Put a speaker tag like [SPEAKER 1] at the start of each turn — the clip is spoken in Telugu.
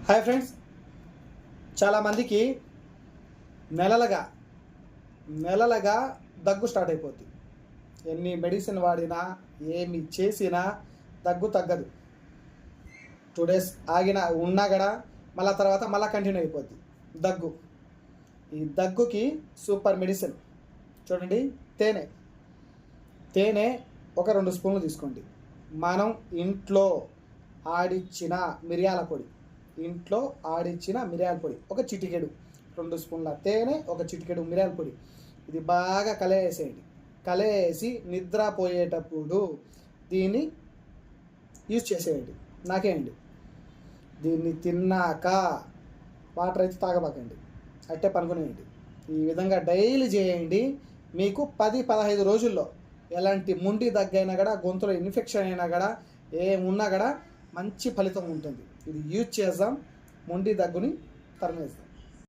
[SPEAKER 1] హాయ్ ఫ్రెండ్స్, చాలామందికి నెలలుగా దగ్గు స్టార్ట్ అయిపోద్ది. ఎన్ని మెడిసిన్ వాడినా ఏమి చేసినా దగ్గు తగ్గదు. 2 days ఆగిన ఉన్నా కూడా మళ్ళీ కంటిన్యూ అయిపోద్ది దగ్గు. ఈ దగ్గుకి సూపర్ మెడిసిన్ చూడండి, తేనె ఒక 2 స్పూన్లు తీసుకోండి. మనం ఇంట్లో ఆడిచ్చిన మిరియాల పొడి ఒక చిటికెడు, 2 స్పూన్ల తేనె, ఒక చిటికెడు మిరియాల పొడి, ఇది బాగా కలయేసి నిద్రపోయేటప్పుడు దీన్ని యూజ్ చేసేయండి, నాకేయండి. దీన్ని తిన్నాక వాటర్ అయితే తాగబాకండి, అట్టే పనుకునేయండి. ఈ విధంగా డైలీ చేయండి. మీకు 10-15 రోజుల్లో ఎలాంటి ముండి దగ్గైనా కూడా, గొంతులో ఇన్ఫెక్షన్ అయినా కూడా, ఏమున్నా కూడా మంచి ఫలితం ఉంటుంది. ఇది యూజ్ చేద్దాం, మొండి దగ్గుని తరిమేద్దాం.